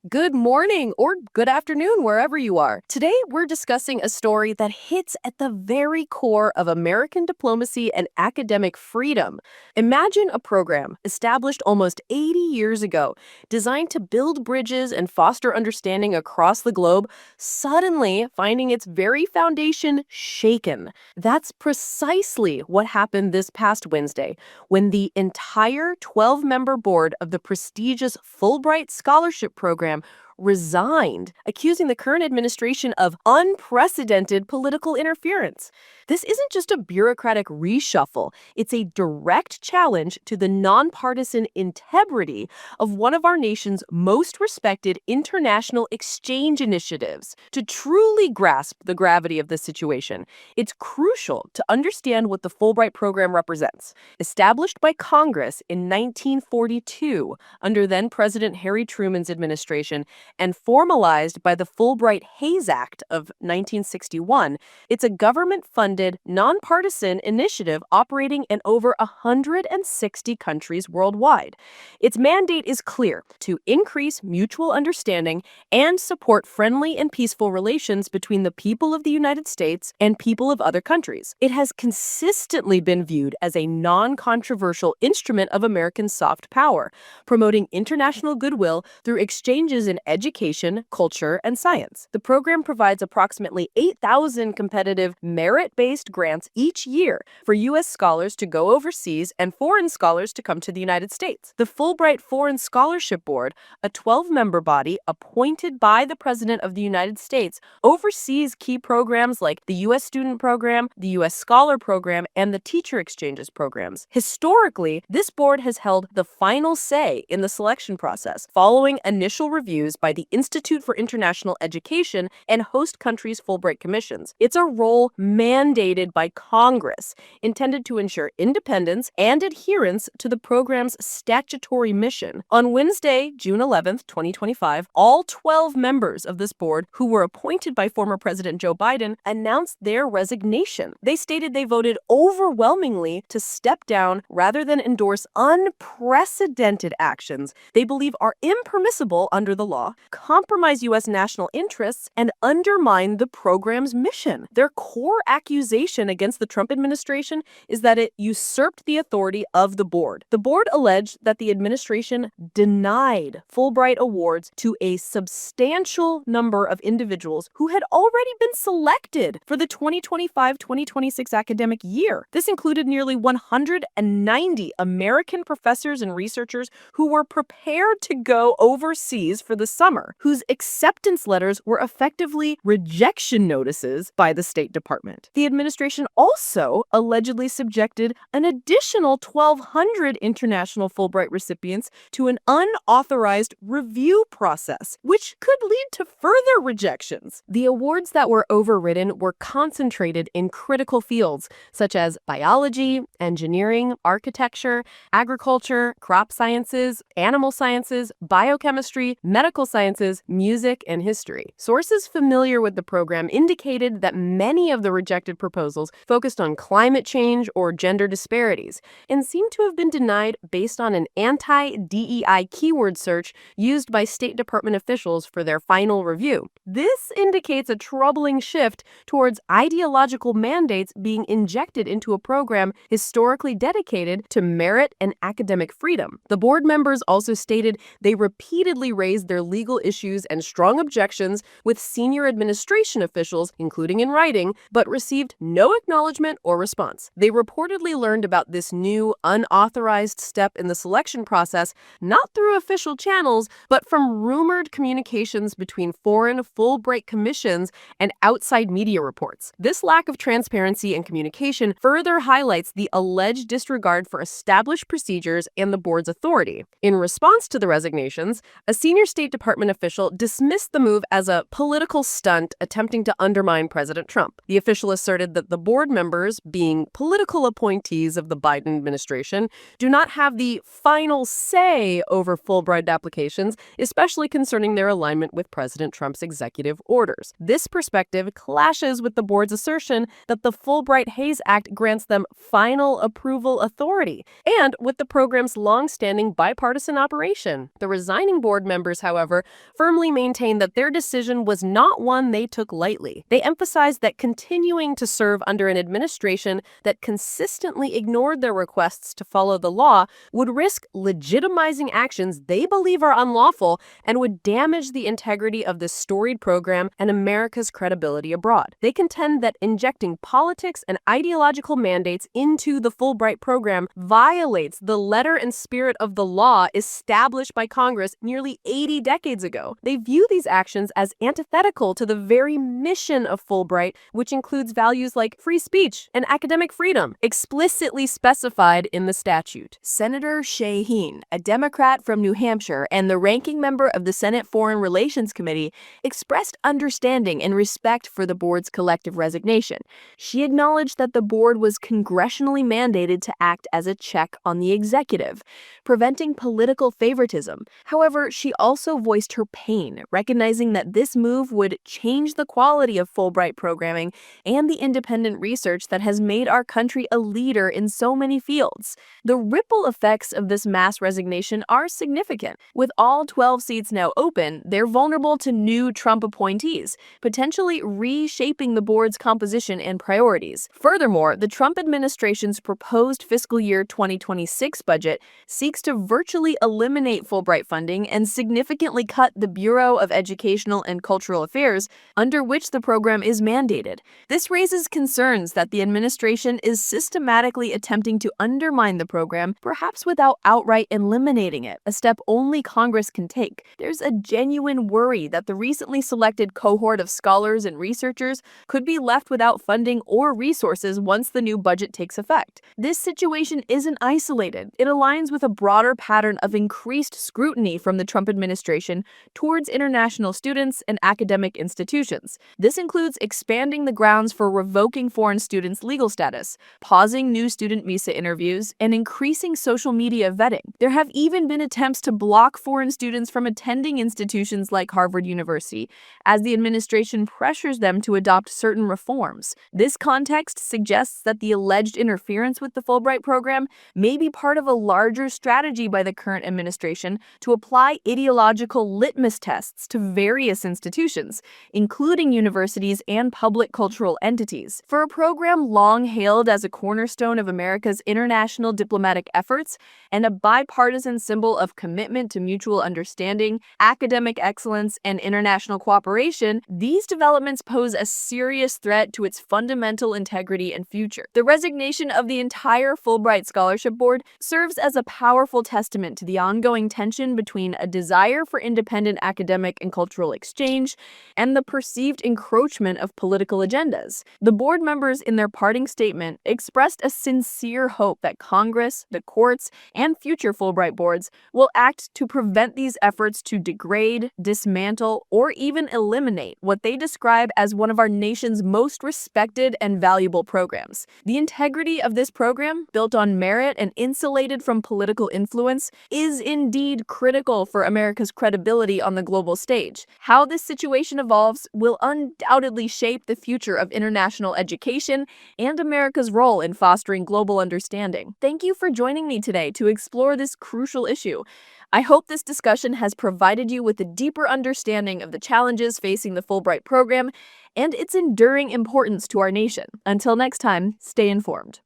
Good morning or good afternoon, wherever you are. Today, we're discussing a story that hits at the very core of American diplomacy and academic freedom. Imagine a program established almost 80 years ago, designed to build bridges and foster understanding across the globe, suddenly finding its very foundation shaken. That's precisely what happened this past Wednesday, when the entire 12-member board of the prestigious Fulbright Scholarship Program resigned, accusing the current administration of unprecedented political interference. This isn't just a bureaucratic reshuffle, it's a direct challenge to the nonpartisan integrity of one of our nation's most respected international exchange initiatives. To truly grasp the gravity of this situation, it's crucial to understand what the Fulbright program represents. Established by Congress in 1942 under then President Harry Truman's administration and formalized by the Fulbright-Hays Act of 1961, it's a government-funded, nonpartisan initiative operating in over 160 countries worldwide. Its mandate is clear: to increase mutual understanding and support friendly and peaceful relations between the people of the United States and people of other countries. It has consistently been viewed as a non-controversial instrument of American soft power, promoting international goodwill through exchanges in education, culture, and science. The program provides approximately 8,000 competitive merit-based grants each year for U.S. scholars to go overseas and foreign scholars to come to the United States. The Fulbright Foreign Scholarship Board, a 12-member body appointed by the President of the United States, oversees key programs like the U.S. Student Program, the U.S. Scholar Program, and the Teacher Exchanges programs. Historically, this board has held the final say in the selection process, following initial reviews by the Institute for International Education and host countries' Fulbright commissions. It's a role mandated by Congress, intended to ensure independence and adherence to the program's statutory mission. On Wednesday, June 11th, 2025, all 12 members of this board, who were appointed by former President Joe Biden, announced their resignation. They stated they voted overwhelmingly to step down rather than endorse unprecedented actions they believe are impermissible under the law, compromise U.S. national interests, and undermine the program's mission. Their core accusation against the Trump administration is that it usurped the authority of the board. The board alleged that the administration denied Fulbright awards to a substantial number of individuals who had already been selected for the 2025-2026 academic year. This included nearly 190 American professors and researchers who were prepared to go overseas for the summer, whose acceptance letters were effectively rejection notices by the State Department. The administration also allegedly subjected an additional 1,200 international Fulbright recipients to an unauthorized review process, which could lead to further rejections. The awards that were overridden were concentrated in critical fields such as biology, engineering, architecture, agriculture, crop sciences, animal sciences, biochemistry, medical sciences, music, and history. Sources familiar with the program indicated that many of the rejected proposals focused on climate change or gender disparities and seemed to have been denied based on an anti-DEI keyword search used by State Department officials for their final review. This indicates a troubling shift towards ideological mandates being injected into a program historically dedicated to merit and academic freedom. The board members also stated they repeatedly raised their legal issues and strong objections with senior administration officials, including in writing, but received no acknowledgement or response. They reportedly learned about this new, unauthorized step in the selection process not through official channels, but from rumored communications between foreign Fulbright commissions and outside media reports. This lack of transparency and communication further highlights the alleged disregard for established procedures and the board's authority. In response to the resignations, a senior State Department official dismissed the move as a political stunt attempting to undermine President Trump. The official asserted that the board members, being political appointees of the Biden administration, do not have the final say over Fulbright applications, especially concerning their alignment with President Trump's executive orders. This perspective clashes with the board's assertion that the Fulbright-Hays Act grants them final approval authority, and with the program's long-standing bipartisan operation. The resigning board members, however, however, firmly maintained that their decision was not one they took lightly. They emphasized that continuing to serve under an administration that consistently ignored their requests to follow the law would risk legitimizing actions they believe are unlawful and would damage the integrity of this storied program and America's credibility abroad. They contend that injecting politics and ideological mandates into the Fulbright program violates the letter and spirit of the law established by Congress nearly 80 decades ago. They view these actions as antithetical to the very mission of Fulbright, which includes values like free speech and academic freedom, explicitly specified in the statute. Senator Shaheen, a Democrat from New Hampshire and the ranking member of the Senate Foreign Relations Committee, expressed understanding and respect for the board's collective resignation. She acknowledged that the board was congressionally mandated to act as a check on the executive, preventing political favoritism. However, she also voiced her pain, recognizing that this move would change the quality of Fulbright programming and the independent research that has made our country a leader in so many fields. The ripple effects of this mass resignation are significant. With all 12 seats now open, they're vulnerable to new Trump appointees, potentially reshaping the board's composition and priorities. Furthermore, the Trump administration's proposed fiscal year 2026 budget seeks to virtually eliminate Fulbright funding and significantly cut the Bureau of Educational and Cultural Affairs, under which the program is mandated. This raises concerns that the administration is systematically attempting to undermine the program, perhaps without outright eliminating it, a step only Congress can take. There's a genuine worry that the recently selected cohort of scholars and researchers could be left without funding or resources once the new budget takes effect. This situation isn't isolated. It aligns with a broader pattern of increased scrutiny from the Trump administration towards international students and academic institutions. This includes expanding the grounds for revoking foreign students' legal status, pausing new student visa interviews, and increasing social media vetting. There have even been attempts to block foreign students from attending institutions like Harvard University, as the administration pressures them to adopt certain reforms. This context suggests that the alleged interference with the Fulbright program may be part of a larger strategy by the current administration to apply ideological litmus tests to various institutions, including universities and public cultural entities. For a program long hailed as a cornerstone of America's international diplomatic efforts and a bipartisan symbol of commitment to mutual understanding, academic excellence, and international cooperation, these developments pose a serious threat to its fundamental integrity and future. The resignation of the entire Fulbright Scholarship Board serves as a powerful testament to the ongoing tension between a desire for independent academic and cultural exchange and the perceived encroachment of political agendas. The board members, in their parting statement, expressed a sincere hope that Congress, the courts, and future Fulbright boards will act to prevent these efforts to degrade, dismantle, or even eliminate what they describe as one of our nation's most respected and valuable programs. The integrity of this program, built on merit and insulated from political influence, is indeed critical for America's credibility on the global stage. How this situation evolves will undoubtedly shape the future of international education and America's role in fostering global understanding. Thank you for joining me today to explore this crucial issue. I hope this discussion has provided you with a deeper understanding of the challenges facing the Fulbright program and its enduring importance to our nation. Until next time, stay informed.